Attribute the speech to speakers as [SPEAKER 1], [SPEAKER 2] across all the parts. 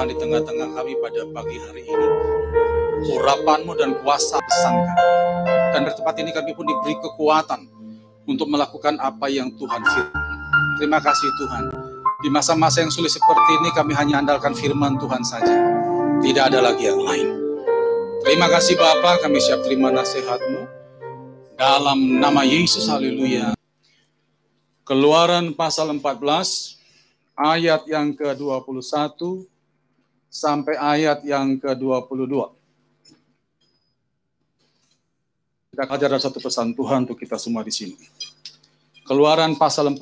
[SPEAKER 1] Tuhan di tengah-tengah kami pada pagi hari ini. Urapan-Mu dan kuasa besar kami. Dan di tempat ini kami pun diberi kekuatan untuk melakukan apa yang Tuhan firman. Terima kasih Tuhan. Di masa-masa yang sulit seperti ini kami hanya andalkan firman Tuhan saja. Tidak ada lagi yang lain. Terima kasih Bapa, kami siap terima nasihat-Mu. Dalam nama Yesus, haleluya. Keluaran pasal 14, ayat yang ke-21 sampai ayat yang ke-22. Kita ajar satu pesan Tuhan untuk kita semua di sini. Keluaran pasal 14,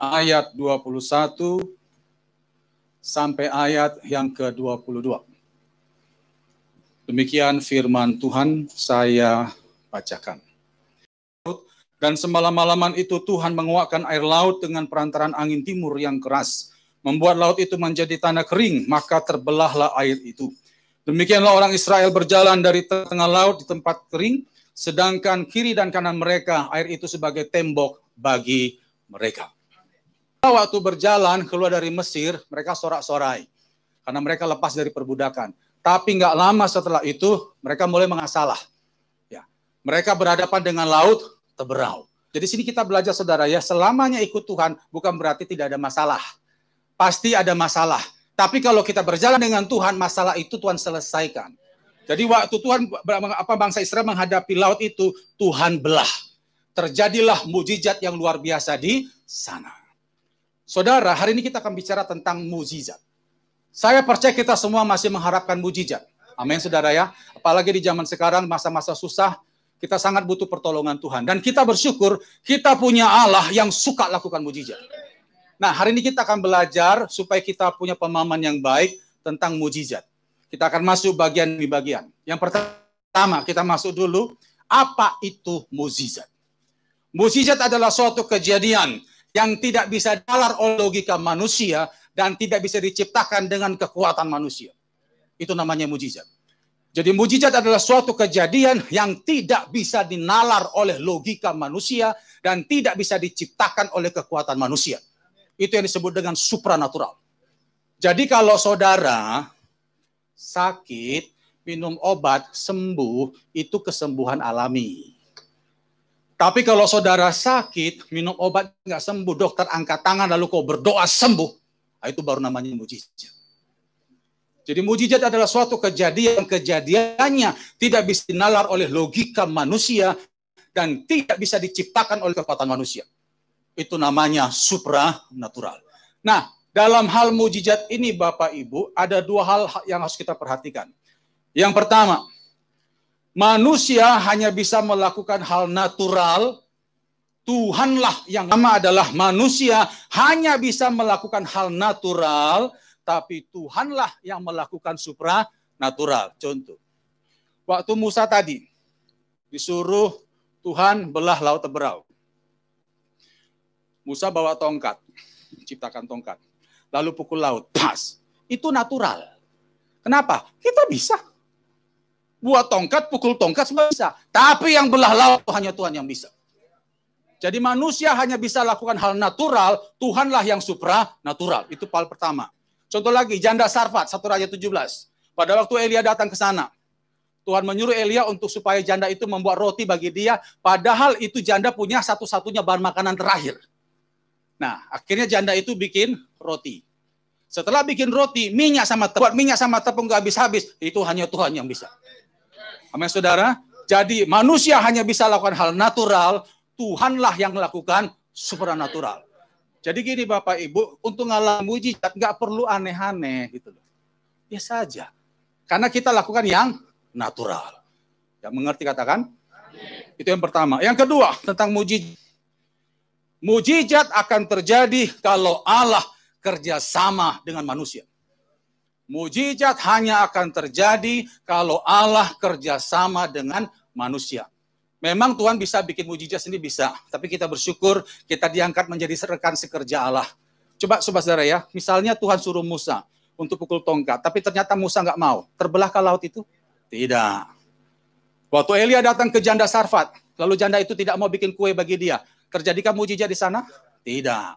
[SPEAKER 1] ayat 21 sampai ayat yang ke-22. Demikian firman Tuhan, saya bacakan. Dan semalam-malaman itu Tuhan menguakkan air laut dengan perantaran angin timur yang keras, membuat laut itu menjadi tanah kering, maka terbelahlah air itu. Demikianlah orang Israel berjalan dari tengah laut di tempat kering, sedangkan kiri dan kanan mereka air itu sebagai tembok bagi mereka. Waktu berjalan keluar dari Mesir, mereka sorak-sorai karena mereka lepas dari perbudakan. Tapi nggak lama setelah itu mereka mulai mengasalah. Ya, mereka berhadapan dengan laut Teberau. Jadi sini kita belajar saudara ya, selamanya ikut Tuhan bukan berarti tidak ada masalah. Pasti ada masalah. Tapi kalau kita berjalan dengan Tuhan, masalah itu Tuhan selesaikan. Jadi waktu Tuhan bangsa Israel menghadapi laut itu, Tuhan belah. Terjadilah mujizat yang luar biasa di sana. Saudara, hari ini kita akan bicara tentang mujizat. Saya percaya kita semua masih mengharapkan mujizat. Amin saudara ya. Apalagi di zaman sekarang, masa-masa susah, kita sangat butuh pertolongan Tuhan. Dan kita bersyukur, kita punya Allah yang suka lakukan mujizat. Nah, hari ini kita akan belajar supaya kita punya pemahaman yang baik tentang mujizat. Kita akan masuk bagian demi bagian. Yang pertama, kita masuk dulu, apa itu mujizat? Mujizat adalah suatu kejadian yang tidak bisa dinalar oleh logika manusia dan tidak bisa diciptakan dengan kekuatan manusia. Itu namanya mujizat. Jadi mujizat adalah suatu kejadian yang tidak bisa dinalar oleh logika manusia dan tidak bisa diciptakan oleh kekuatan manusia. Itu yang disebut dengan supranatural. Jadi kalau saudara sakit, minum obat, sembuh, itu kesembuhan alami. Tapi kalau saudara sakit, minum obat nggak sembuh, dokter angkat tangan lalu kau berdoa sembuh, nah itu baru namanya mujizat. Jadi mujizat adalah suatu kejadiannya tidak bisa dinalar oleh logika manusia dan tidak bisa diciptakan oleh kekuatan manusia. Itu namanya supranatural. Nah, dalam hal mujizat ini Bapak Ibu, ada dua hal yang harus kita perhatikan. Yang pertama, manusia hanya bisa melakukan hal natural. Tuhanlah yang nama adalah manusia hanya bisa melakukan hal natural, tapi Tuhanlah yang melakukan supranatural. Contoh, waktu Musa tadi disuruh Tuhan belah laut Teberau. Musa bawa tongkat, ciptakan tongkat, lalu pukul laut, pas. Itu natural. Kenapa? Kita bisa. Buat tongkat, pukul tongkat, semua bisa. Tapi yang belah laut hanya Tuhan yang bisa. Jadi manusia hanya bisa lakukan hal natural, Tuhanlah yang supranatural. Itu hal pertama. Contoh lagi, janda Sarfat, 1 Raja 17. Pada waktu Elia datang ke sana, Tuhan menyuruh Elia untuk supaya janda itu membuat roti bagi dia, padahal itu janda punya satu-satunya bahan makanan terakhir. Nah, akhirnya janda itu bikin roti. Setelah bikin roti, minyak sama tepung gak habis-habis, itu hanya Tuhan yang bisa. Amin saudara. Jadi manusia hanya bisa lakukan hal natural, Tuhanlah yang melakukan supranatural. Jadi gini Bapak Ibu, untuk ngalami mujizat gak perlu aneh-aneh gitu loh. Biasa aja. Karena kita lakukan yang natural. Yang mengerti katakan? Itu yang pertama. Yang kedua, tentang mujizat. Mujizat akan terjadi kalau Allah kerjasama dengan manusia. Mujizat hanya akan terjadi kalau Allah kerjasama dengan manusia. Memang Tuhan bisa bikin mujizat sendiri bisa, tapi kita bersyukur kita diangkat menjadi rekan sekerja Allah. Coba saudara ya, misalnya Tuhan suruh Musa untuk pukul tongkat, tapi ternyata Musa nggak mau. Terbelahkah laut itu? Tidak. Waktu Elia datang ke janda Sarfat, lalu janda itu tidak mau bikin kue bagi dia. Terjadikah mujizat di sana? Tidak.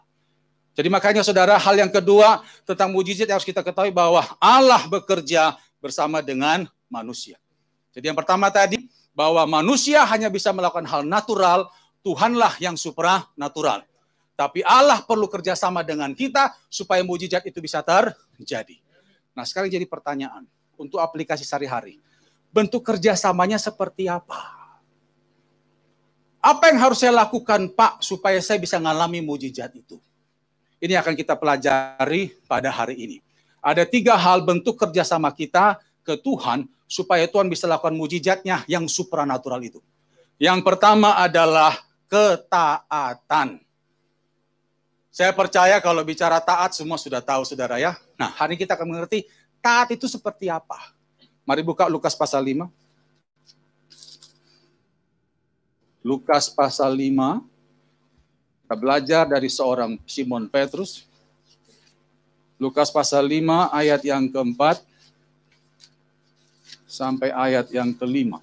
[SPEAKER 1] Jadi makanya saudara, hal yang kedua tentang mujizat yang harus kita ketahui bahwa Allah bekerja bersama dengan manusia. Jadi yang pertama tadi, bahwa manusia hanya bisa melakukan hal natural, Tuhanlah yang supranatural. Tapi Allah perlu kerjasama dengan kita supaya mujizat itu bisa terjadi. Nah sekarang jadi pertanyaan, untuk aplikasi sehari-hari, bentuk kerjasamanya seperti apa? Apa yang harus saya lakukan Pak supaya saya bisa ngalami mujizat itu? Ini akan kita pelajari pada hari ini. Ada 3 hal bentuk kerjasama kita ke Tuhan supaya Tuhan bisa lakukan mujizatnya yang supranatural itu. Yang pertama adalah ketaatan. Saya percaya kalau bicara taat semua sudah tahu saudara ya. Nah hari ini kita akan mengerti taat itu seperti apa. Mari buka Lukas pasal 5. Lukas pasal 5. Kita belajar dari seorang Simon Petrus. Lukas pasal 5 ayat yang keempat sampai ayat yang kelima.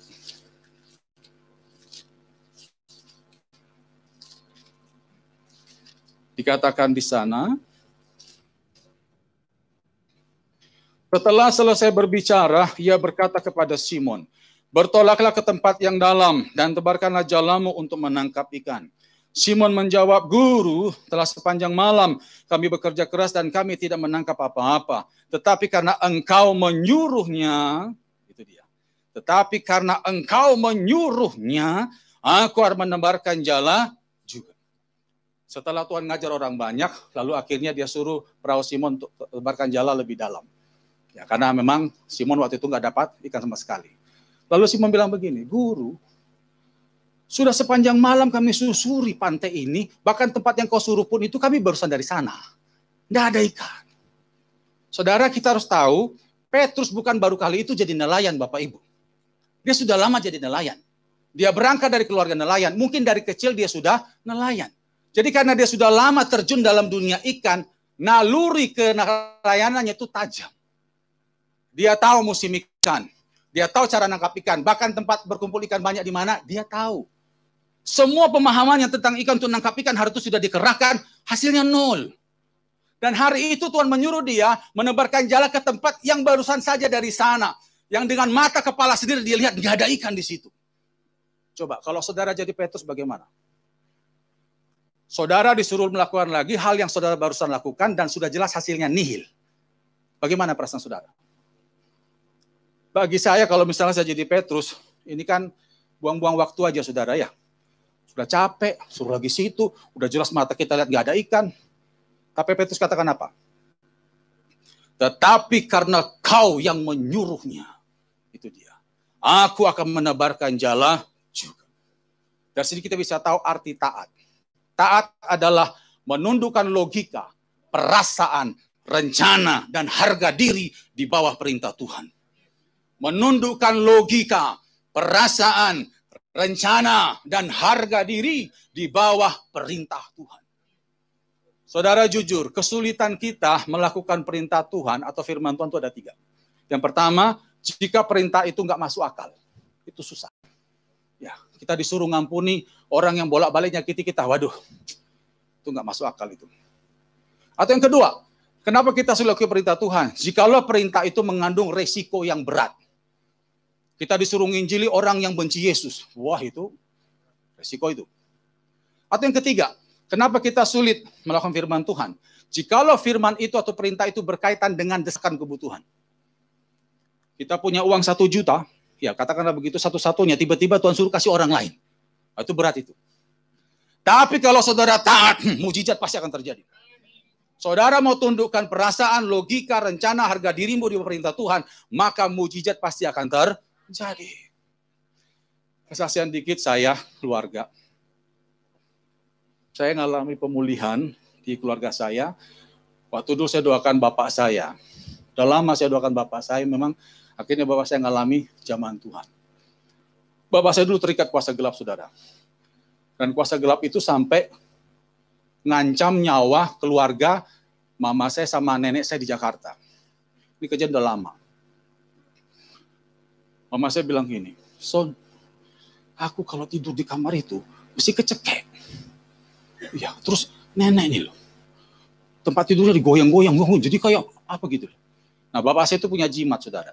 [SPEAKER 1] Dikatakan di sana, setelah selesai berbicara, ia berkata kepada Simon, bertolaklah ke tempat yang dalam dan tebarkanlah jalamu untuk menangkap ikan. Simon menjawab, Guru, telah sepanjang malam kami bekerja keras dan kami tidak menangkap apa-apa. Tetapi karena engkau menyuruhnya, itu dia. Tetapi karena engkau menyuruhnya, aku akan menebarkan jala juga. Setelah Tuhan ngajar orang banyak, lalu akhirnya dia suruh perahu Simon untuk tebarkan jala lebih dalam. Ya, karena memang Simon waktu itu nggak dapat ikan sama sekali. Lalu Simon bilang begini, Guru, sudah sepanjang malam kami susuri pantai ini, bahkan tempat yang kau suruh pun itu kami barusan dari sana. Tidak ada ikan. Saudara, kita harus tahu, Petrus bukan baru kali itu jadi nelayan Bapak Ibu. Dia sudah lama jadi nelayan. Dia berangkat dari keluarga nelayan. Mungkin dari kecil dia sudah nelayan. Jadi karena dia sudah lama terjun dalam dunia ikan, naluri kenelayanannya itu tajam. Dia tahu musim ikan. Dia tahu cara nangkap ikan. Bahkan tempat berkumpul ikan banyak di mana, dia tahu. Semua pemahamannya tentang ikan untuk nangkap ikan hari itu sudah dikerahkan, hasilnya 0. Dan hari itu Tuhan menyuruh dia menebarkan jala ke tempat yang barusan saja dari sana. Yang dengan mata kepala sendiri dia lihat nggak ada ikan di situ. Coba kalau saudara jadi Petrus bagaimana? Saudara disuruh melakukan lagi hal yang saudara barusan lakukan dan sudah jelas hasilnya nihil. Bagaimana perasaan saudara? Bagi saya kalau misalnya saya jadi Petrus, ini kan buang-buang waktu aja saudara ya. Sudah capek, suruh lagi situ, udah jelas mata kita lihat nggak ada ikan. Tapi Petrus katakan apa? Tetapi karena kau yang menyuruhnya, itu dia. Aku akan menebarkan jala juga. Dari sini kita bisa tahu arti taat. Taat adalah menundukkan logika, perasaan, rencana, dan harga diri di bawah perintah Tuhan. Menundukkan logika, perasaan, rencana, dan harga diri di bawah perintah Tuhan. Saudara jujur, kesulitan kita melakukan perintah Tuhan atau firman Tuhan itu ada 3. Yang pertama, jika perintah itu nggak masuk akal, itu susah. Ya, kita disuruh ngampuni orang yang bolak-balik nyakiti kita. Waduh, itu nggak masuk akal itu. Atau yang kedua, kenapa kita sulit lakukan perintah Tuhan? Jikalau perintah itu mengandung resiko yang berat. Kita disuruh nginjili orang yang benci Yesus. Wah itu resiko itu. Atau yang ketiga, kenapa kita sulit melakukan firman Tuhan? Jikalau firman itu atau perintah itu berkaitan dengan desakan kebutuhan. Kita punya uang 1 juta, ya katakanlah begitu satu-satunya, tiba-tiba Tuhan suruh kasih orang lain. Itu berat itu. Tapi kalau saudara taat, mujizat pasti akan terjadi. Saudara mau tundukkan perasaan, logika, rencana, harga dirimu di perintah Tuhan, maka mujizat pasti akan terjadi. Kesaksian dikit saya, keluarga. Saya mengalami pemulihan di keluarga saya. Waktu dulu saya doakan bapak saya. Udah lama saya doakan bapak saya, memang akhirnya bapak saya mengalami zaman Tuhan. Bapak saya dulu terikat kuasa gelap, saudara. Dan kuasa gelap itu sampai ngancam nyawa keluarga mama saya sama nenek saya di Jakarta. Ini kejadian udah lama. Mama saya bilang gini, Son, aku kalau tidur di kamar itu mesti kecekek. Ya, terus nenek ini loh. tempat tidurnya digoyang-goyang, jadi kayak apa gitu. Nah, bapak saya itu punya jimat, saudara.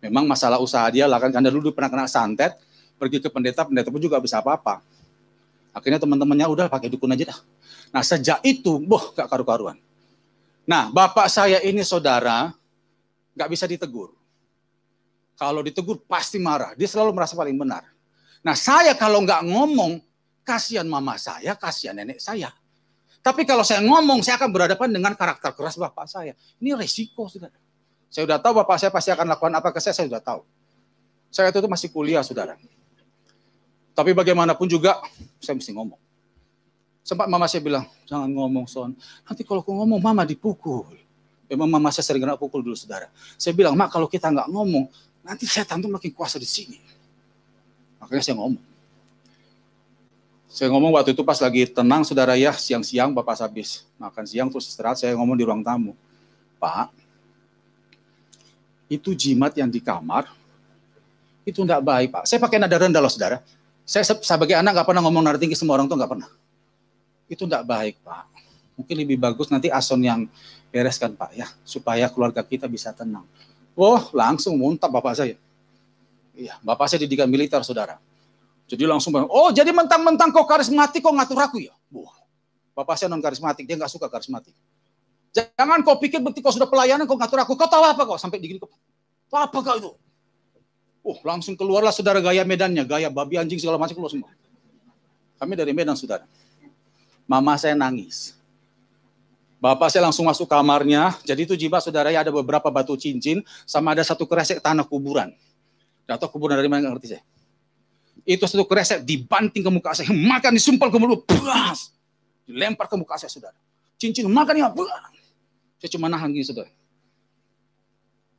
[SPEAKER 1] Memang masalah usaha dia lah kan, karena dulu pernah kena santet, pergi ke pendeta pun juga bisa apa-apa. Akhirnya teman-temannya udah pakai dukun aja dah. Nah, sejak itu, gak karu-karuan. Nah, bapak saya ini, saudara, gak bisa ditegur. Kalau ditegur pasti marah. Dia selalu merasa paling benar. Nah, saya kalau nggak ngomong, kasihan mama saya, kasihan nenek saya. Tapi kalau saya ngomong, saya akan berhadapan dengan karakter keras bapak saya. Ini resiko, saudara. Saya udah tahu bapak saya pasti akan lakukan apa ke saya sudah tahu. Saya itu masih kuliah, saudara. Tapi bagaimanapun juga, saya mesti ngomong. Sempat mama saya bilang, jangan ngomong, Son. Nanti kalau aku ngomong, mama dipukul. Memang mama saya sering kena pukul dulu, saudara. Saya bilang, mak kalau kita nggak ngomong, nanti setan tuh makin kuasa di sini. Makanya saya ngomong. Saya ngomong waktu itu pas lagi tenang, saudara ya, siang-siang bapak habis makan siang terus istirahat, saya ngomong di ruang tamu. Pak, itu jimat yang di kamar, itu enggak baik, Pak. Saya pakai nada rendah loh, saudara. Saya sebagai anak nggak pernah ngomong nada tinggi sama orang tuh, nggak pernah. Itu enggak baik, Pak. Mungkin lebih bagus nanti Ason yang bereskan, Pak, ya, supaya keluarga kita bisa tenang. Langsung muntah bapak saya. Iya, bapak saya didikan militer, saudara. Jadi langsung bilang, jadi mentang-mentang kau karismatik, kau ngatur aku ya? Bapak saya non karismatik, dia nggak suka karismatik. Jangan kau pikir berarti kau sudah pelayanan, kau ngatur aku. Kau tahu apa kau? Sampai digini, apa kau itu? Langsung keluarlah saudara gaya Medannya, gaya babi anjing segala macam keluar semua. Kami dari Medan, saudara. Mama saya nangis. Bapak saya langsung masuk kamarnya. Jadi itu jimat, saudara, ya, ada beberapa batu cincin, sama ada satu kresek tanah kuburan. Atau kuburan dari mana, nggak ngerti saya. Itu satu kresek dibanting ke muka saya, makan disumpal ke mulut, buas, dilempar ke muka saya, saudara. Cincin makan ya, buas. Saya cuma nahan gini, saudara.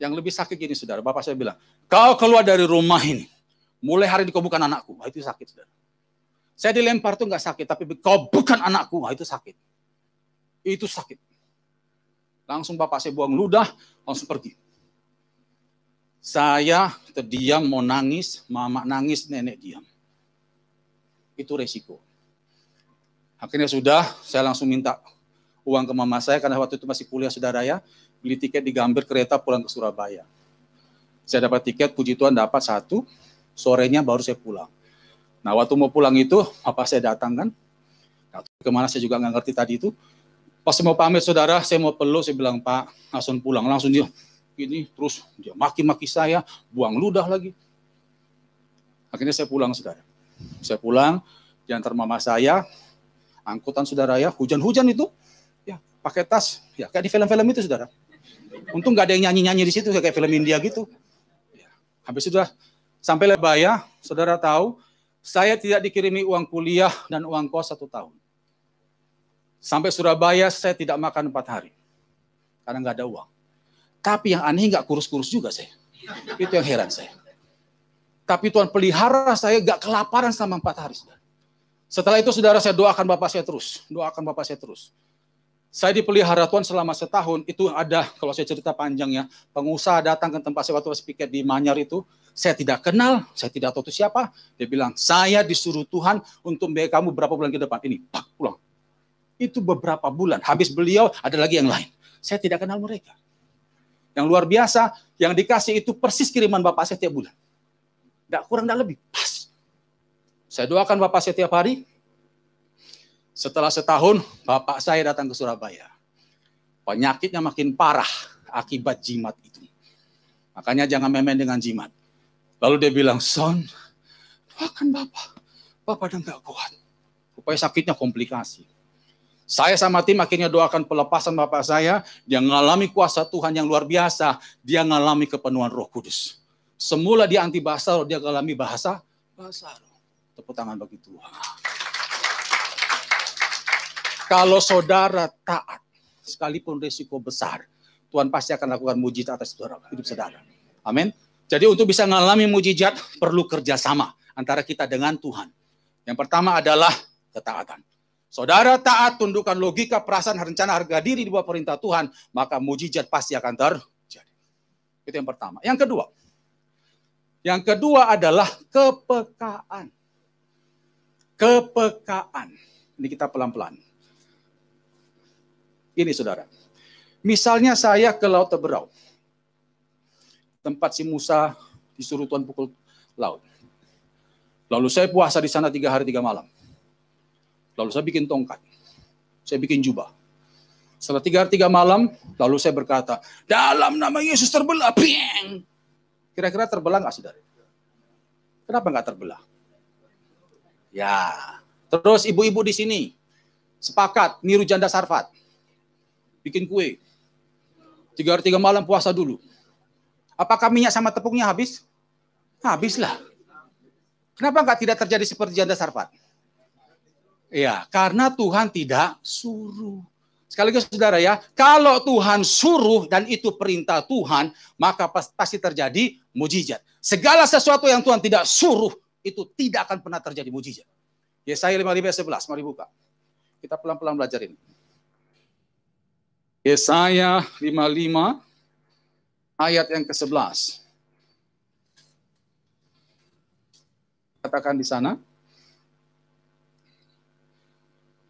[SPEAKER 1] Yang lebih sakit gini, saudara. Bapak saya bilang, kau keluar dari rumah ini, mulai hari ini kau bukan anakku. Itu sakit, saudara. Saya dilempar tuh nggak sakit, tapi kau bukan anakku, itu sakit. Itu sakit. Langsung bapak saya buang ludah, langsung pergi. Saya terdiam, mau nangis, mama nangis, nenek diam. Itu resiko. Akhirnya sudah, saya langsung minta uang ke mama saya, karena waktu itu masih kuliah, saudara ya, beli tiket di Gambir kereta pulang ke Surabaya. Saya dapat tiket, puji Tuhan dapat 1, sorenya baru saya pulang. Nah, waktu mau pulang itu, bapak saya datang kan, kemana saya juga nggak ngerti tadi itu. Pas mau pamit, saudara, saya mau peluk, saya bilang, Pak, langsung pulang. Langsung dia gini, terus dia maki-maki saya, buang ludah lagi. Akhirnya saya pulang, saudara. Saya pulang, diantar mama saya, angkutan, saudara ya, hujan-hujan itu, ya pakai tas, ya kayak di film-film itu, saudara. Untung nggak ada yang nyanyi-nyanyi di situ, kayak film India gitu. Ya. Habis sudah sampai Surabaya, saudara tahu, saya tidak dikirimi uang kuliah dan uang kos 1 tahun. Sampai Surabaya saya tidak makan 4 hari. Karena nggak ada uang. Tapi yang aneh nggak kurus-kurus juga saya. Itu yang heran saya. Tapi Tuhan pelihara saya nggak kelaparan selama 4 hari. Setelah itu, saudara, saya doakan bapak saya terus. Doakan bapak saya terus. Saya dipelihara Tuhan selama setahun. Itu ada, kalau saya cerita panjang ya, pengusaha datang ke tempat saya waktu saya piket di Manyar itu. Saya tidak kenal, saya tidak tahu itu siapa. Dia bilang, saya disuruh Tuhan untuk membiayai kamu berapa bulan ke depan. Ini, pak, pulang. Itu beberapa bulan. Habis beliau, ada lagi yang lain. Saya tidak kenal mereka. Yang luar biasa, yang dikasih itu persis kiriman bapak saya tiap bulan. Tidak kurang, tidak lebih. Pas. Saya doakan bapak saya tiap hari. Setelah setahun, bapak saya datang ke Surabaya. Penyakitnya makin parah akibat jimat itu. Makanya jangan main-main dengan jimat. Lalu dia bilang, Son, doakan bapak. Bapak udah nggak kuat. Supaya sakitnya komplikasi. Saya sama tim akhirnya doakan pelepasan bapak saya. Dia mengalami kuasa Tuhan yang luar biasa. Dia mengalami kepenuhan Roh Kudus. Semula dia anti bahasa roh, dia mengalami bahasa roh. Tepuk tangan bagi Tuhan. Kalau saudara taat, sekalipun risiko besar, Tuhan pasti akan lakukan mujizat atas hidup saudara. Amin. Jadi untuk bisa mengalami mujizat, perlu kerjasama antara kita dengan Tuhan. Yang pertama adalah ketaatan. Saudara taat, tundukkan logika, perasaan, rencana, harga diri di bawah perintah Tuhan, maka mujizat pasti akan terjadi. Itu yang pertama. Yang kedua adalah kepekaan. Kepekaan. Ini kita pelan-pelan. Ini saudara, misalnya saya ke Laut Teberau, tempat si Musa disuruh Tuhan pukul laut. Lalu saya puasa di sana 3 hari 3 malam. Lalu saya bikin tongkat, saya bikin jubah. Setelah 3 hari 3 malam, lalu saya berkata, dalam nama Yesus terbelah. Pieng. Kira-kira terbelah nggak saudara? Kenapa nggak terbelah? Ya, terus ibu-ibu di sini sepakat niru janda Sarfat, bikin kue. 3 hari 3 malam puasa dulu. Apakah minyak sama tepungnya habis? Habislah. Kenapa nggak tidak terjadi seperti janda Sarfat? Ya, karena Tuhan tidak suruh. Sekali lagi saudara ya, kalau Tuhan suruh dan itu perintah Tuhan, maka pasti terjadi mujizat. Segala sesuatu yang Tuhan tidak suruh, itu tidak akan pernah terjadi mujizat. Yesaya 55:11, mari buka. Kita pelan-pelan belajar ini. Yesaya 55 ayat yang ke-11. Katakan di sana.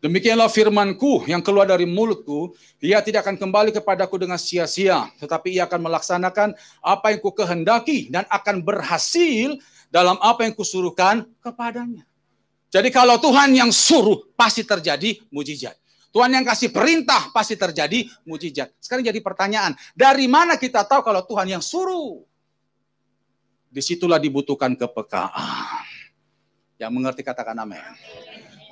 [SPEAKER 1] Demikianlah firmanku yang keluar dari mulutku, ia tidak akan kembali kepadaku dengan sia-sia, tetapi ia akan melaksanakan apa yang kukehendaki dan akan berhasil dalam apa yang kusuruhkan kepadanya. Jadi kalau Tuhan yang suruh, pasti terjadi mujizat. Tuhan yang kasih perintah, pasti terjadi mujizat. Sekarang jadi pertanyaan, dari mana kita tahu kalau Tuhan yang suruh? Disitulah dibutuhkan kepekaan. Yang mengerti katakan amin.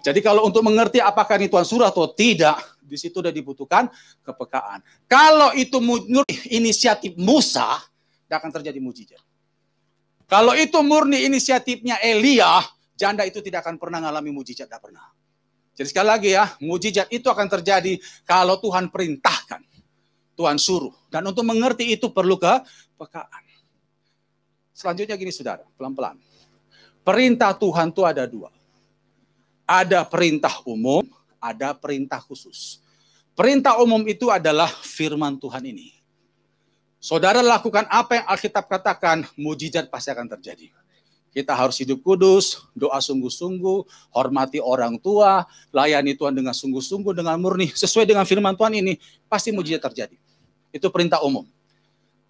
[SPEAKER 1] Jadi kalau untuk mengerti apakah ini Tuhan suruh atau tidak, di situ sudah dibutuhkan kepekaan. Kalau itu murni inisiatif Musa, tidak akan terjadi mujizat. Kalau itu murni inisiatifnya Elia, janda itu tidak akan pernah mengalami mujizat, tidak pernah. Jadi sekali lagi ya, mujizat itu akan terjadi kalau Tuhan perintahkan, Tuhan suruh. Dan untuk mengerti itu perlu kepekaan. Selanjutnya gini saudara, pelan-pelan. Perintah Tuhan itu ada 2. Ada perintah umum, ada perintah khusus. Perintah umum itu adalah firman Tuhan ini. Saudara lakukan apa yang Alkitab katakan, mujizat pasti akan terjadi. Kita harus hidup kudus, doa sungguh-sungguh, hormati orang tua, layani Tuhan dengan sungguh-sungguh, dengan murni. Sesuai dengan firman Tuhan ini, pasti mujizat terjadi. Itu perintah umum.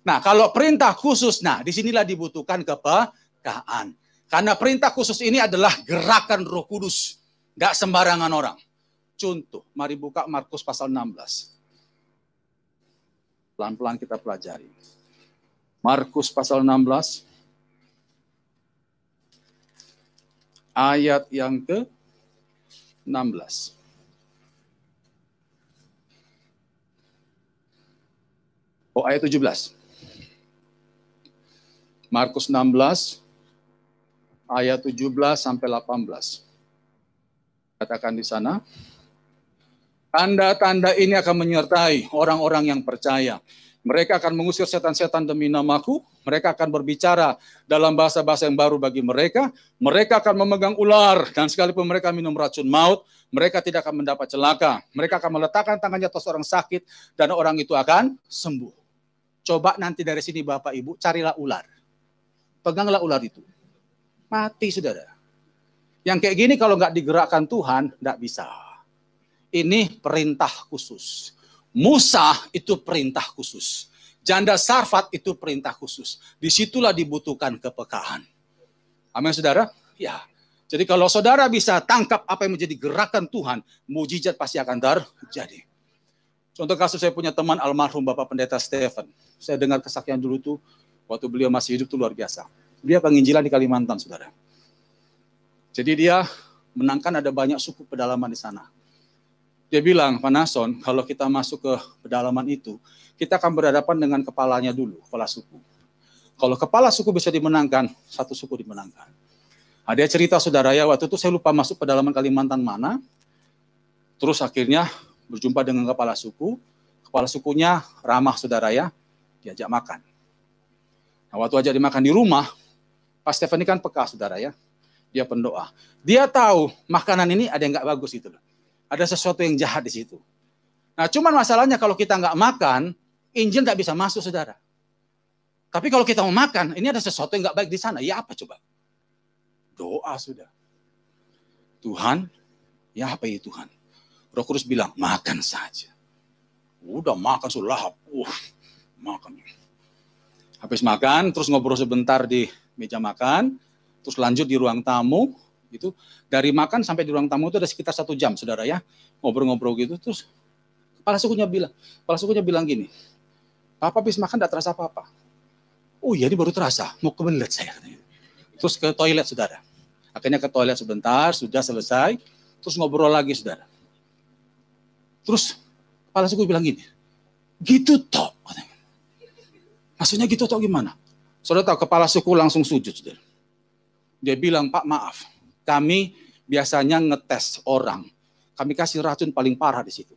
[SPEAKER 1] Nah, kalau perintah khusus, nah disinilah dibutuhkan kepekaan. Karena perintah khusus ini adalah gerakan Roh Kudus. Tidak sembarangan orang. Contoh, mari buka Markus pasal 16. Pelan-pelan kita pelajari. Markus pasal 16. Ayat yang ke-16. Oh, ayat 17. Markus 16, ayat 17 sampai 18. Katakan di sana, tanda-tanda ini akan menyertai orang-orang yang percaya. Mereka akan mengusir setan-setan demi namaku. Mereka akan berbicara dalam bahasa-bahasa yang baru bagi mereka. Mereka akan memegang ular. Dan sekalipun mereka minum racun maut, mereka tidak akan mendapat celaka. Mereka akan meletakkan tangannya atas orang sakit. Dan orang itu akan sembuh. Coba nanti dari sini Bapak Ibu, carilah ular. Peganglah ular itu. Mati saudara. Yang kayak gini kalau nggak digerakkan Tuhan, nggak bisa. Ini perintah khusus. Musa itu perintah khusus. Janda Sarfat itu perintah khusus. Disitulah dibutuhkan kepekaan. Amin saudara? Ya. Jadi kalau saudara bisa tangkap apa yang menjadi gerakan Tuhan, mujizat pasti akan terjadi. Contoh kasus saya punya teman almarhum Bapak Pendeta Stephen. Saya dengar kesaksian dulu tuh, waktu beliau masih hidup tuh luar biasa. Dia penginjilan di Kalimantan saudara. Jadi dia menangkan ada banyak suku pedalaman di sana. Dia bilang, Pak Nason, kalau kita masuk ke pedalaman itu, kita akan berhadapan dengan kepalanya dulu, kepala suku. Kalau kepala suku bisa dimenangkan, satu suku dimenangkan. Nah, dia cerita saudara ya, waktu itu saya lupa masuk pedalaman Kalimantan mana, terus akhirnya berjumpa dengan kepala sukunya ramah saudara ya, diajak makan. Nah, waktu ajak dimakan di rumah, Pak Stephen ini kan peka saudara ya, dia pendoa. Dia tahu makanan ini ada yang nggak bagus gitu loh. Ada sesuatu yang jahat di situ. Nah, cuman masalahnya kalau kita nggak makan, Injil nggak bisa masuk, saudara. Tapi kalau kita mau makan, ini ada sesuatu yang nggak baik di sana. Ya apa coba? Doa sudah. Tuhan, ya apa ya Tuhan? Roh Kudus bilang, makan saja. Udah makan sudah lahap. Makan. Habis makan, terus ngobrol sebentar di meja makan, terus lanjut di ruang tamu. Gitu. Dari makan sampai di ruang tamu itu ada sekitar 1 jam, saudara ya. Ngobrol-ngobrol gitu, terus kepala sukunya bilang gini, Papa habis makan tidak terasa apa-apa. Oh iya, ini baru terasa, mau ke toilet saya. Terus ke toilet, saudara. Akhirnya ke toilet sebentar, sudah selesai, terus ngobrol lagi, saudara. Terus kepala suku bilang gini, gitu toh. Maksudnya gitu toh gimana? Saudara tahu, kepala suku langsung sujud, saudara. Dia bilang, Pak maaf, kami biasanya ngetes orang. Kami kasih racun paling parah di situ.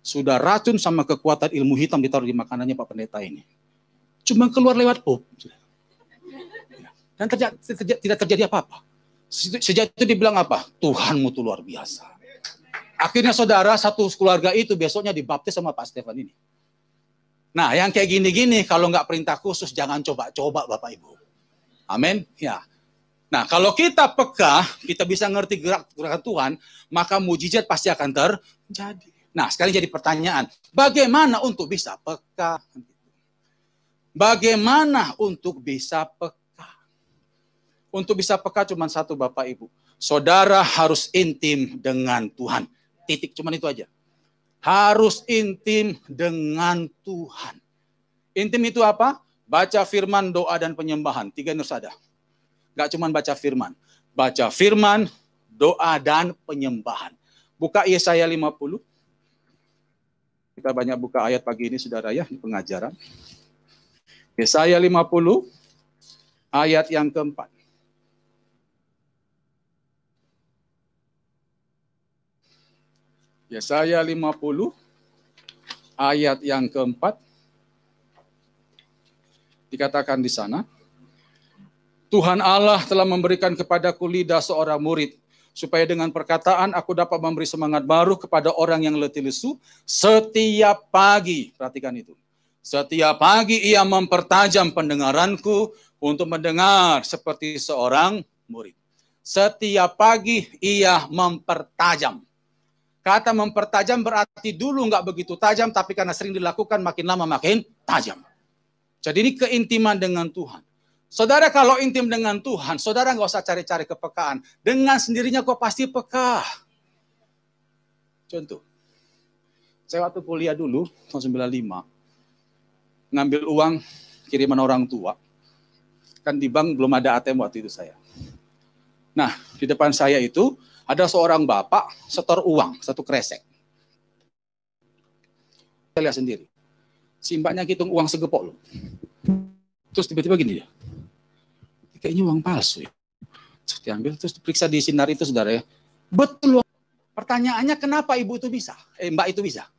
[SPEAKER 1] Sudah racun sama kekuatan ilmu hitam ditaruh di makanannya Pak Pendeta ini. Cuma keluar lewat pop. Dan tidak terjadi apa-apa. Sejak itu dibilang apa? Tuhanmu tuh luar biasa. Akhirnya saudara, satu keluarga itu besoknya dibaptis sama Pak Stefan ini. Nah, yang kayak gini-gini, kalau nggak perintah khusus, jangan coba-coba Bapak Ibu. Amin. Ya. Nah, kalau kita peka, kita bisa ngerti gerak-gerakan Tuhan, maka mujizat pasti akan terjadi. Nah, sekarang jadi pertanyaan, bagaimana untuk bisa peka? Bagaimana untuk bisa peka? Untuk bisa peka cuma satu Bapak Ibu. Saudara harus intim dengan Tuhan. Titik, cuma itu aja. Harus intim dengan Tuhan. Intim itu apa? Baca firman, doa, dan penyembahan. 3 harus ada. Gak cuma baca firman. Baca firman, doa, dan penyembahan. Buka Yesaya 50. Kita banyak buka ayat pagi ini, saudara ya, di pengajaran. Yesaya 50, ayat yang keempat. Yesaya 50, ayat yang keempat. Dikatakan di sana, Tuhan Allah telah memberikan kepadaku lidah seorang murid, supaya dengan perkataan aku dapat memberi semangat baru kepada orang yang letih lesu setiap pagi. Perhatikan itu. Setiap pagi ia mempertajam pendengaranku untuk mendengar seperti seorang murid. Setiap pagi ia mempertajam. Kata mempertajam berarti dulu nggak begitu tajam, tapi karena sering dilakukan makin lama makin tajam. Jadi ini keintiman dengan Tuhan. Saudara kalau intim dengan Tuhan, saudara nggak usah cari-cari kepekaan. Dengan sendirinya kok pasti peka. Contoh, saya waktu kuliah dulu, tahun 95, ngambil uang kiriman orang tua. Kan di bank belum ada ATM waktu itu saya. Nah, di depan saya itu ada seorang bapak setor uang, 1 kresek. Saya lihat sendiri. Si mbaknya hitung uang segepok loh. Terus tiba-tiba gini dia. Kayaknya uang palsu ya. Terus diambil, terus diperiksa di sinar itu saudara ya. Betul loh. Pertanyaannya kenapa ibu itu bisa? Mbak itu bisa?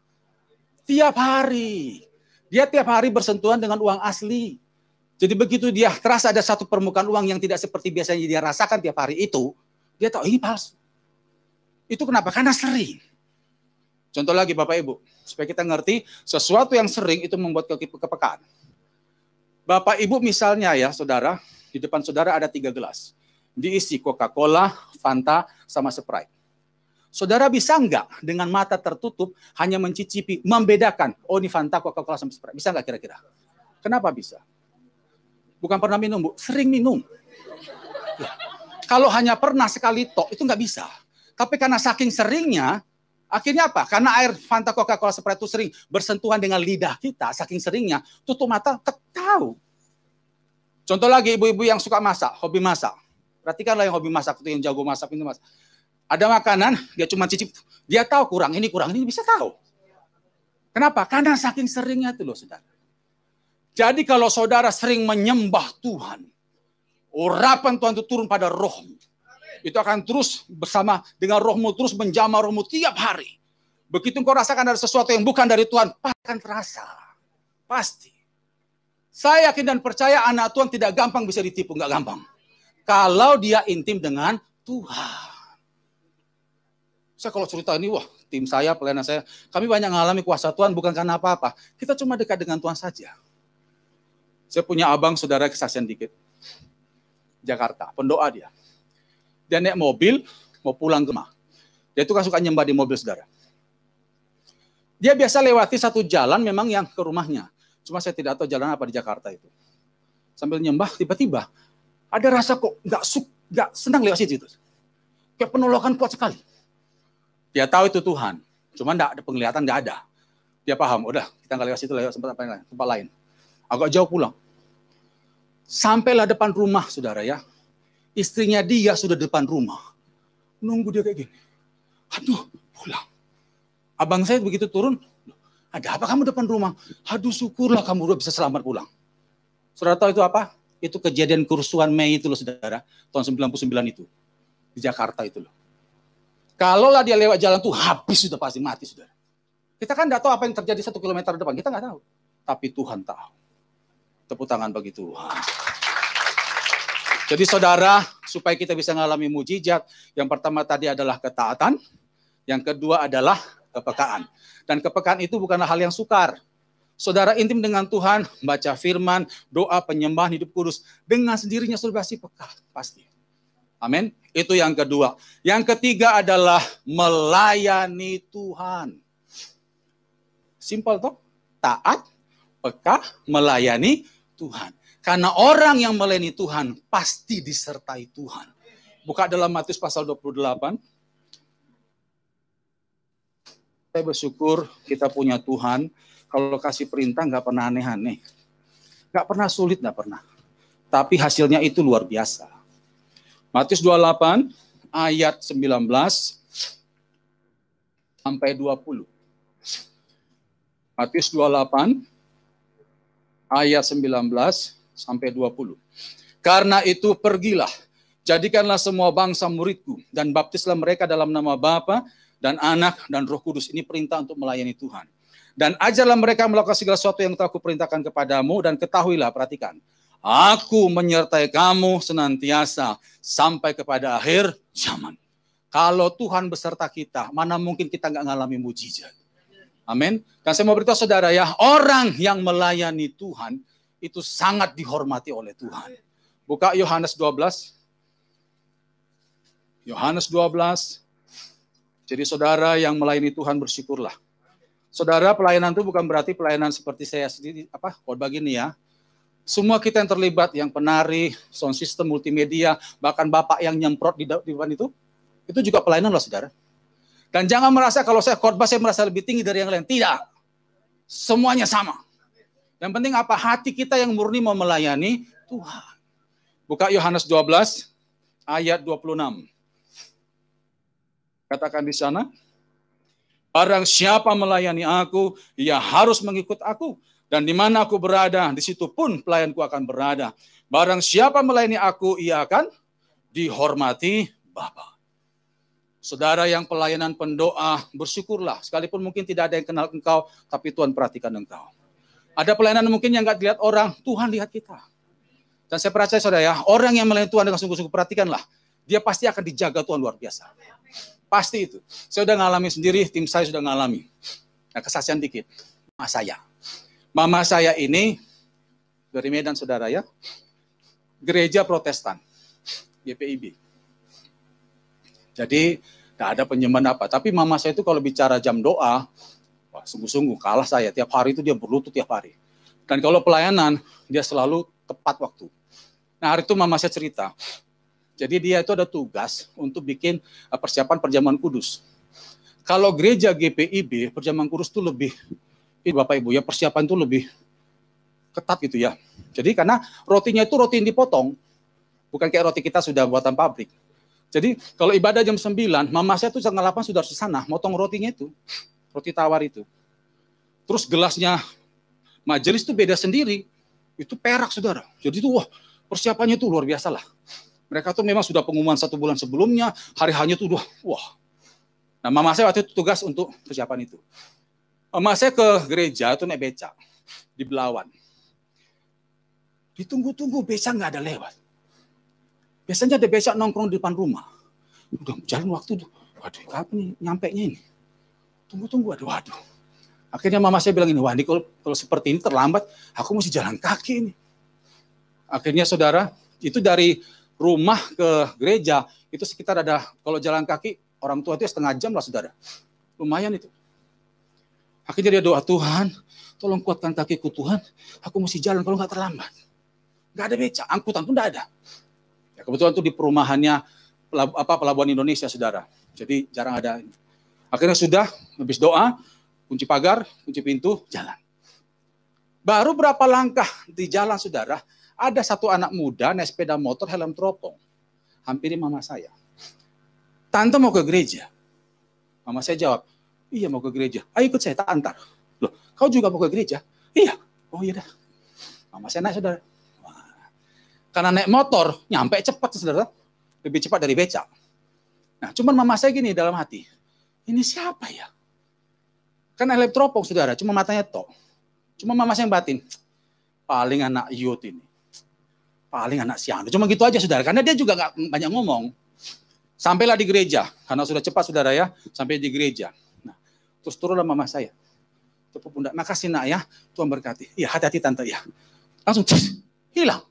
[SPEAKER 1] Tiap hari. Dia tiap hari bersentuhan dengan uang asli. Jadi begitu dia terasa ada satu permukaan uang yang tidak seperti biasanya dia rasakan tiap hari itu, dia tahu ini palsu. Itu kenapa? Karena sering. Contoh lagi Bapak Ibu, supaya kita ngerti sesuatu yang sering itu membuat kepekaan. Bapak Ibu misalnya ya saudara, di depan saudara ada 3 gelas. Diisi Coca-Cola, Fanta, sama Sprite. Saudara bisa nggak dengan mata tertutup hanya mencicipi, membedakan, oh ini Fanta, Coca-Cola, sama Sprite. Bisa nggak kira-kira? Kenapa bisa? Bukan pernah minum, Bu. Sering minum. Ya. Kalau hanya pernah sekali tok, itu nggak bisa. Tapi karena saking seringnya, akhirnya apa? Karena air Fanta, Coca-Cola, Sprite itu sering bersentuhan dengan lidah kita, saking seringnya, tutup mata, tahu. Contoh lagi ibu-ibu yang suka masak, hobi masak. Perhatikanlah yang hobi masak, itu yang jago masak, ini masak. Ada makanan, dia cuma cicip, dia tahu kurang ini, bisa tahu. Kenapa? Karena saking seringnya itu loh, saudara. Jadi kalau saudara sering menyembah Tuhan, urapan Tuhan itu turun pada rohmu. Itu akan terus bersama dengan rohmu, terus menjamah rohmu tiap hari. Begitu kau rasakan ada sesuatu yang bukan dari Tuhan, akan terasa. Pasti. Saya yakin dan percaya anak Tuhan tidak gampang bisa ditipu, nggak gampang. Kalau dia intim dengan Tuhan. Saya kalau cerita ini, wah tim saya, pelayanan saya, kami banyak mengalami kuasa Tuhan bukan karena apa-apa. Kita cuma dekat dengan Tuhan saja. Saya punya abang, saudara kesaksian dikit. Jakarta, pendoa dia. Dia naik mobil, mau pulang ke rumah. Dia itu kan suka nyembah di mobil, saudara. Dia biasa lewati satu jalan memang yang ke rumahnya. Cuma saya tidak tahu jalan apa di Jakarta itu. Sambil nyembah, tiba-tiba ada rasa kok nggak senang lewat situ. Kayak penolakan kuat sekali. Dia tahu itu Tuhan. Cuma enggak ada penglihatan, nggak ada. Dia paham, udah kita nggak lewat situ, lewat tempat lain. Agak jauh pulang. Sampailah depan rumah, saudara ya. Istrinya dia sudah depan rumah. Nunggu dia kayak gini. Aduh, pulang. Abang saya begitu turun, ada apa kamu depan rumah? Aduh, syukurlah kamu udah bisa selamat pulang. Saudara tahu itu apa? Itu kejadian kerusuhan Mei itu loh, saudara. Tahun 99 itu. Di Jakarta itu loh. Kalaulah dia lewat jalan tuh, habis sudah pasti mati, saudara. Kita kan nggak tahu apa yang terjadi 1 kilometer depan. Kita nggak tahu. Tapi Tuhan tahu. Tepuk tangan bagi Tuhan. Jadi saudara, supaya kita bisa mengalami mujizat, yang pertama tadi adalah ketaatan, yang kedua adalah kepekaan. Dan kepekaan itu bukanlah hal yang sukar. Saudara intim dengan Tuhan, baca firman, doa, penyembahan, hidup kudus, dengan sendirinya sudah pasti peka, pasti. Amin. Itu yang kedua. Yang ketiga adalah melayani Tuhan. Simpel toh? Taat, peka, melayani Tuhan. Karena orang yang melayani Tuhan pasti disertai Tuhan. Buka dalam Matius pasal 28. Saya bersyukur kita punya Tuhan. Kalau kasih perintah nggak pernah aneh-aneh. Nggak pernah sulit, nggak pernah. Tapi hasilnya itu luar biasa. Matius 28 ayat 19 sampai 20. Matius 28 ayat 19 sampai 20. Karena itu pergilah, jadikanlah semua bangsa muridku, dan baptislah mereka dalam nama Bapa dan Anak dan Roh Kudus. Ini perintah untuk melayani Tuhan. Dan ajarlah mereka melakukan segala sesuatu yang telah kuperintahkan kepadamu, dan ketahuilah, perhatikan, aku menyertai kamu senantiasa sampai kepada akhir zaman. Kalau Tuhan beserta kita, mana mungkin kita nggak ngalami mujizat. Amin. Dan saya mau beritahu saudara ya, orang yang melayani Tuhan itu sangat dihormati oleh Tuhan. Buka Yohanes 12. Yohanes 12. Jadi saudara yang melayani Tuhan bersyukurlah. Saudara, pelayanan itu bukan berarti pelayanan seperti saya sendiri, khotbah gini ya. Semua kita yang terlibat, yang penari, sound system, multimedia, bahkan bapak yang nyemprot di depan itu juga pelayanan loh saudara. Dan jangan merasa kalau saya khotbah saya merasa lebih tinggi dari yang lain. Tidak. Semuanya sama. Yang penting apa? Hati kita yang murni mau melayani Tuhan. Buka Yohanes 12 ayat 26. Katakan di sana, barang siapa melayani aku, ia harus mengikut aku. Dan di mana aku berada, di situ pun pelayanku akan berada. Barang siapa melayani aku, ia akan dihormati Bapa. Saudara yang pelayanan pendoa, bersyukurlah. Sekalipun mungkin tidak ada yang kenal engkau, tapi Tuhan perhatikan engkau. Ada pelayanan mungkin yang nggak dilihat orang, Tuhan lihat kita. Dan saya percaya saudara ya, orang yang melayani Tuhan dengan sungguh-sungguh, perhatikanlah. Dia pasti akan dijaga Tuhan luar biasa. Pasti itu. Saya sudah ngalami sendiri, tim saya sudah ngalami. Nah, kesaksian dikit. Mama saya ini, dari Medan saudara ya, gereja Protestan, GPIB. Jadi, tidak ada penyembahan apa. Tapi mama saya itu kalau bicara jam doa, wah sungguh-sungguh kalah saya. Tiap hari itu dia berlutut tiap hari. Dan kalau pelayanan, dia selalu tepat waktu. Nah hari itu mama saya cerita. Jadi dia itu ada tugas untuk bikin persiapan perjamuan kudus. Kalau gereja GPIB, perjamuan kudus itu lebih, Bapak Ibu ya, persiapan itu lebih ketat gitu ya. Jadi karena rotinya itu roti yang dipotong. Bukan kayak roti kita sudah buatan pabrik. Jadi kalau ibadah jam 9, mama saya tuh setengah 8 sudah di sana, motong rotinya itu, roti tawar itu. Terus gelasnya majelis itu beda sendiri, itu perak saudara. Jadi itu wah persiapannya itu luar biasa lah. Mereka tuh memang sudah pengumuman 1 bulan sebelumnya, hari hanya tuh wah. Nah mama saya waktu itu tugas untuk persiapan itu. Mama saya ke gereja itu naik beca di Belawan. Ditunggu-tunggu beca nggak ada lewat. Biasanya ada becak nongkrong di depan rumah. Udah jalan waktu tuh. Waduh, kapan nih nyampenya ini? Tunggu-tunggu, waduh. Akhirnya mama saya bilang ini, wah ini kalau seperti ini terlambat, aku mesti jalan kaki ini. Akhirnya saudara, itu dari rumah ke gereja, itu sekitar ada, kalau jalan kaki, orang tua itu setengah jam lah saudara. Lumayan itu. Akhirnya dia doa, Tuhan, tolong kuatkan kakiku Tuhan, aku mesti jalan kalau nggak terlambat. Nggak ada beca, angkutan pun nggak ada. Ya, kebetulan itu di perumahannya Pelabuhan Indonesia, saudara. Jadi jarang ada. Akhirnya sudah, habis doa, kunci pagar, kunci pintu, jalan. Baru berapa langkah di jalan, saudara, ada satu anak muda naik sepeda motor helm teropong. Hampiri mama saya. Tante mau ke gereja. Mama saya jawab, iya mau ke gereja. Ayo ikut saya, tak antar. Loh, kau juga mau ke gereja? Iya. Oh iya dah. Mama saya naik, saudara. Wah. Karena naik motor, nyampe cepat, saudara. Lebih cepat dari becak. Nah, cuman mama saya gini dalam hati. Ini siapa ya? Kan helm teropong, saudara. Cuma matanya tok. Cuma mama saya yang batin. Paling anak youth ini. Paling anak siang. Cuma gitu aja, saudara. Karena dia juga gak banyak ngomong. Sampailah di gereja. Karena sudah cepat, saudara ya. Sampai di gereja. Nah, terus turunlah mama saya. Tepuk pundak. Makasih nak ya. Tuhan berkati. Iya, hati-hati tante ya. Langsung hilang.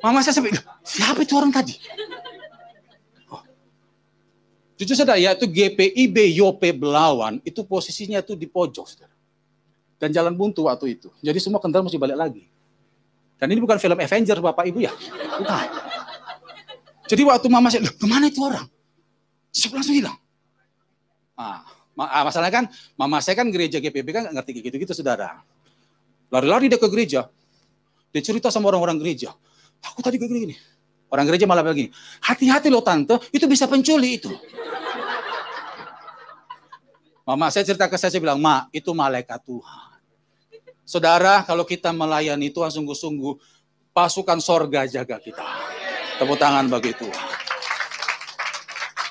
[SPEAKER 1] Mama saya sampai, siapa itu orang tadi? Oh. Jujur saudara ya, itu GPIB Yope Belawan. Itu posisinya itu di pojok, saudara. Dan jalan buntu waktu itu. Jadi semua kendaraan mesti balik lagi. Dan ini bukan film Avenger, Bapak Ibu ya. Bukan. Jadi waktu mama saya, kemana itu orang? Langsung hilang. Masalahnya kan, mama saya kan gereja GPB kan nggak ngerti gitu-gitu, saudara. Lari-lari dia ke gereja. Dia cerita sama orang-orang gereja. Aku tadi ke gini. Orang gereja malah begini. Hati-hati loh tante, itu bisa penculik itu. Mama saya cerita ke saya bilang, Ma, itu malaikat Tuhan. Saudara, kalau kita melayani Tuhan sungguh-sungguh, pasukan sorga jaga kita. Tepuk tangan bagi Tuhan.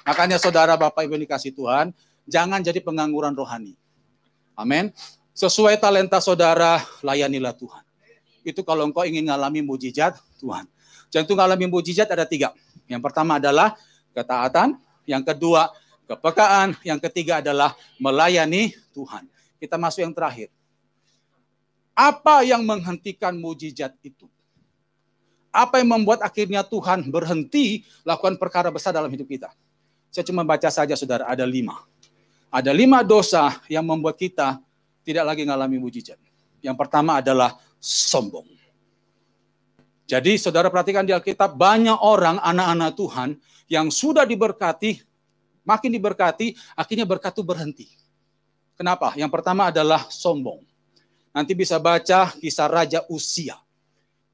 [SPEAKER 1] Makanya saudara, Bapak Ibu dikasih Tuhan, jangan jadi pengangguran rohani. Amin. Sesuai talenta saudara, layanilah Tuhan. Itu kalau engkau ingin ngalami mujizat Tuhan. Jangan ngalami mujizat ada 3. Yang pertama adalah ketaatan. Yang kedua, kepekaan. Yang ketiga adalah melayani Tuhan. Kita masuk yang terakhir. Apa yang menghentikan mujizat itu? Apa yang membuat akhirnya Tuhan berhenti lakukan perkara besar dalam hidup kita? Saya cuma baca saja, saudara, ada 5. Ada 5 dosa yang membuat kita tidak lagi ngalami mujizat. Yang pertama adalah sombong. Jadi saudara perhatikan di Alkitab, banyak orang anak-anak Tuhan yang sudah diberkati, makin diberkati, akhirnya berkat itu berhenti. Kenapa? Yang pertama adalah sombong. Nanti bisa baca kisah Raja Uzia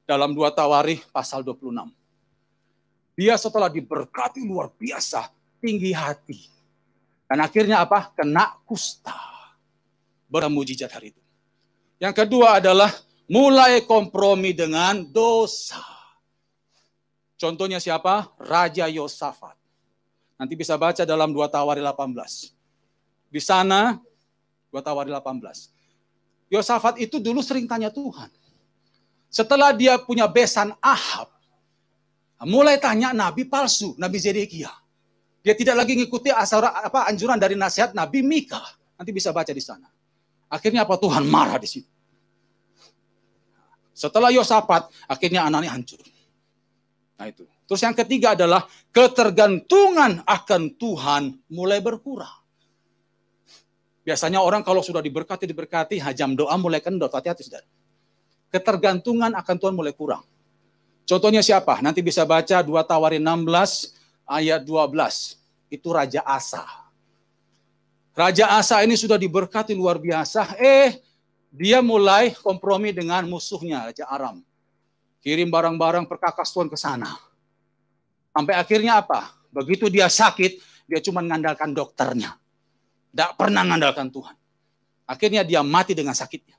[SPEAKER 1] dalam 2 Tawarikh pasal 26. Dia setelah diberkati luar biasa, tinggi hati. Dan akhirnya apa? Kena kusta. Bermujizat hari itu. Yang kedua adalah mulai kompromi dengan dosa. Contohnya siapa? Raja Yosafat. Nanti bisa baca dalam 2 Tawarikh 18. Di sana, 2 Tawarikh 18. Yosafat itu dulu sering tanya Tuhan. Setelah dia punya besan Ahab, mulai tanya nabi palsu, Nabi Zedekiah. Dia tidak lagi ngikuti anjuran dari nasihat Nabi Mika. Nanti bisa baca di sana. Akhirnya apa? Tuhan marah di situ. Setelah Yosafat, akhirnya anaknya hancur. Nah itu. Terus yang ketiga adalah ketergantungan akan Tuhan mulai berkurang. Biasanya orang kalau sudah diberkati, jam doa mulai kendor. Hati-hati, saudara. Ketergantungan akan Tuhan mulai kurang. Contohnya siapa? Nanti bisa baca 2 Tawarikh 16 ayat 12. Itu Raja Asa. Raja Asa ini sudah diberkati luar biasa. Dia mulai kompromi dengan musuhnya, Raja Aram. Kirim barang-barang perkakas Tuhan ke sana. Sampai akhirnya apa? Begitu dia sakit, dia cuma mengandalkan dokternya. Tidak pernah mengandalkan Tuhan. Akhirnya dia mati dengan sakitnya.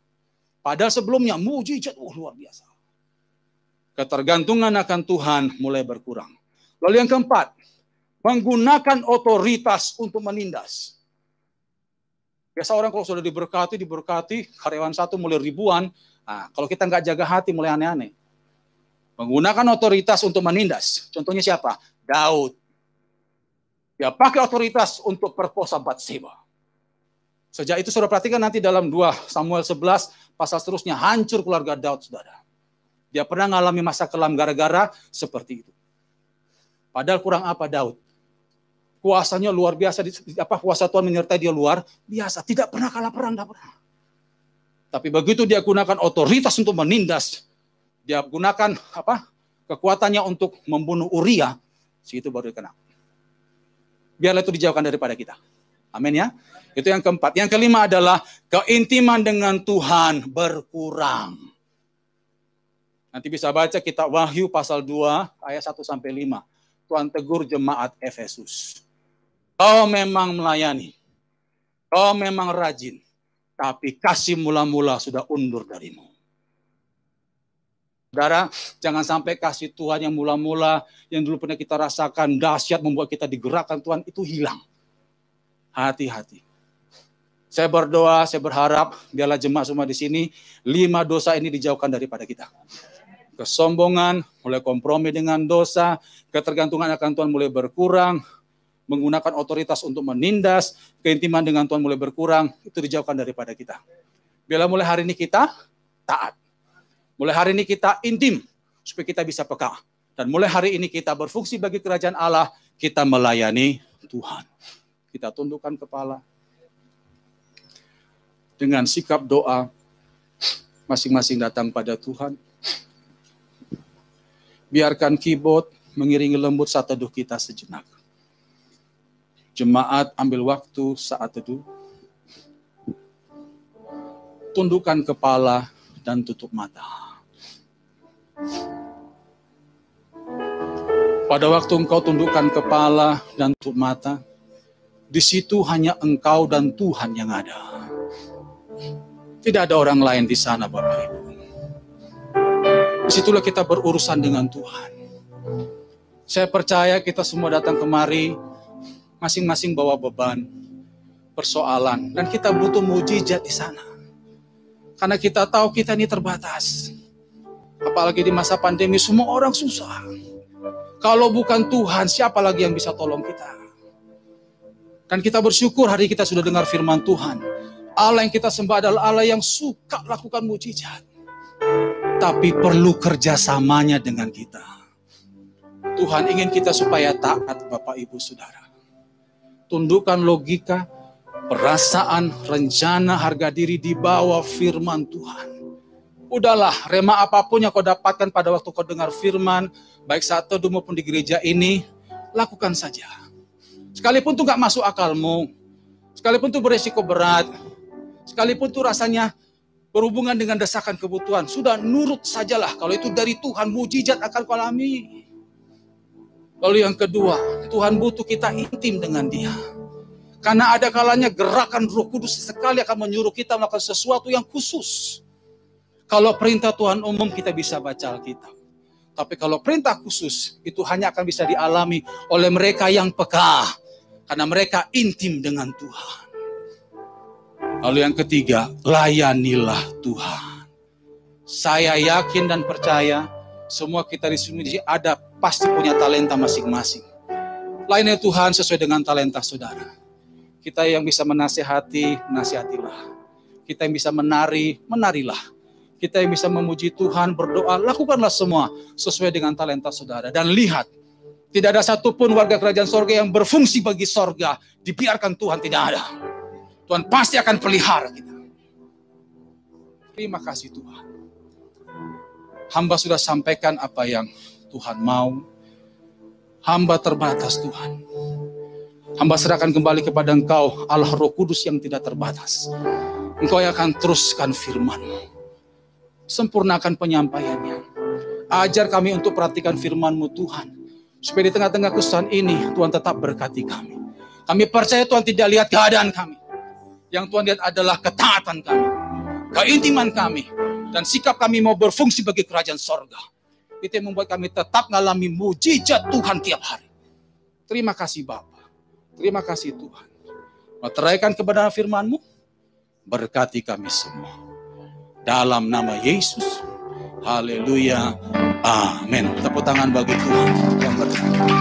[SPEAKER 1] Padahal sebelumnya mujizat luar biasa. Ketergantungan akan Tuhan mulai berkurang. Lalu yang keempat, menggunakan otoritas untuk menindas. Biasa orang kalau sudah diberkati, karyawan satu mulai ribuan. Nah, kalau kita nggak jaga hati mulai aneh-aneh. Menggunakan otoritas untuk menindas. Contohnya siapa? Daud. Dia pakai otoritas untuk perkosa Batseba. Sejak itu saudara perhatikan nanti dalam 2 Samuel 11 pasal seterusnya hancur keluarga Daud, saudara. Dia pernah mengalami masa kelam gara-gara seperti itu. Padahal kurang apa Daud? Kuasanya luar biasa, kuasa Tuhan menyertai dia luar biasa. Tidak pernah kalah perang, tidak pernah. Tapi begitu dia gunakan otoritas untuk menindas, dia gunakan kekuatannya untuk membunuh Uria, situ baru kena. Biarlah itu dijauhkan daripada kita. Amin ya. Itu yang keempat. Yang kelima adalah keintiman dengan Tuhan berkurang. Nanti bisa baca kitab Wahyu pasal 2 ayat 1 sampai 5. Tuhan tegur jemaat Efesus. Kau memang melayani. Kau memang rajin. Tapi kasih mula-mula sudah undur darimu. Saudara, jangan sampai kasih Tuhan yang mula-mula, yang dulu pernah kita rasakan, dahsyat membuat kita digerakkan Tuhan, itu hilang. Hati-hati. Saya berdoa, saya berharap, biarlah jemaat semua di sini, 5 dosa ini dijauhkan daripada kita. Kesombongan, mulai kompromi dengan dosa, ketergantungan akan Tuhan mulai berkurang, menggunakan otoritas untuk menindas, keintiman dengan Tuhan mulai berkurang, itu dijauhkan daripada kita. Biarlah mulai hari ini kita taat. Mulai hari ini kita intim, supaya kita bisa peka. Dan mulai hari ini kita berfungsi bagi kerajaan Allah, kita melayani Tuhan. Kita tundukkan kepala. Dengan sikap doa, masing-masing datang pada Tuhan. Biarkan keyboard mengiringi lembut saat teduh kita sejenak. Jemaat ambil waktu saat teduh. Tundukkan kepala dan tutup mata. Pada waktu engkau tundukkan kepala dan tutup mata, di situ hanya engkau dan Tuhan yang ada. Tidak ada orang lain di sana, Bapak Ibu. Disitulah kita berurusan dengan Tuhan. Saya percaya kita semua datang kemari, masing-masing bawa beban, persoalan, dan kita butuh mujizat di sana. Karena kita tahu kita ini terbatas. Apalagi di masa pandemi, semua orang susah. Kalau bukan Tuhan, siapa lagi yang bisa tolong kita? Dan kita bersyukur hari kita sudah dengar firman Tuhan. Allah yang kita sembah adalah Allah yang suka lakukan mujizat. Tapi perlu kerjasamanya dengan kita. Tuhan ingin kita supaya taat, Bapak Ibu Saudara. Tundukkan logika, perasaan, rencana, harga diri di bawah firman Tuhan. Udahlah, rema apapun yang kau dapatkan pada waktu kau dengar firman, baik saat teduh maupun di gereja ini, lakukan saja. Sekalipun itu gak masuk akalmu, sekalipun itu beresiko berat, sekalipun itu rasanya berhubungan dengan desakan kebutuhan, sudah nurut sajalah. Kalau itu dari Tuhan, mujizat akan kau alami. Lalu yang kedua, Tuhan butuh kita intim dengan Dia. Karena ada kalanya gerakan Roh Kudus sekali akan menyuruh kita melakukan sesuatu yang khusus. Kalau perintah Tuhan umum kita bisa baca Alkitab. Tapi kalau perintah khusus itu hanya akan bisa dialami oleh mereka yang peka. Karena mereka intim dengan Tuhan. Lalu yang ketiga, layanilah Tuhan. Saya yakin dan percaya semua kita di sini ada pasti punya talenta masing-masing. Layani Tuhan sesuai dengan talenta saudara. Kita yang bisa menasihati, nasihatilah. Kita yang bisa menari, menarilah. Kita yang bisa memuji Tuhan, berdoa, lakukanlah semua sesuai dengan talenta saudara. Dan lihat, tidak ada satupun warga kerajaan sorga yang berfungsi bagi sorga. Dibiarkan Tuhan, tidak ada. Tuhan pasti akan pelihara kita. Terima kasih Tuhan. Hamba sudah sampaikan apa yang Tuhan mau. Hamba terbatas Tuhan. Hamba serahkan kembali kepada Engkau, Allah Roh Kudus yang tidak terbatas. Engkau yang akan teruskan firman-Mu. Sempurnakan penyampaiannya. Ajar kami untuk perhatikan firman-Mu Tuhan. Supaya di tengah-tengah kesusahan ini, Tuhan tetap berkati kami. Kami percaya Tuhan tidak lihat keadaan kami. Yang Tuhan lihat adalah ketaatan kami. Keintiman kami. Dan sikap kami mau berfungsi bagi kerajaan sorga. Itu yang membuat kami tetap mengalami mujizat Tuhan tiap hari. Terima kasih Bapa. Terima kasih Tuhan. Meteraikan kebenaran firman-Mu. Berkati kami semua. Dalam nama Yesus. Haleluya. Amin. Tepuk tangan bagi Tuhan.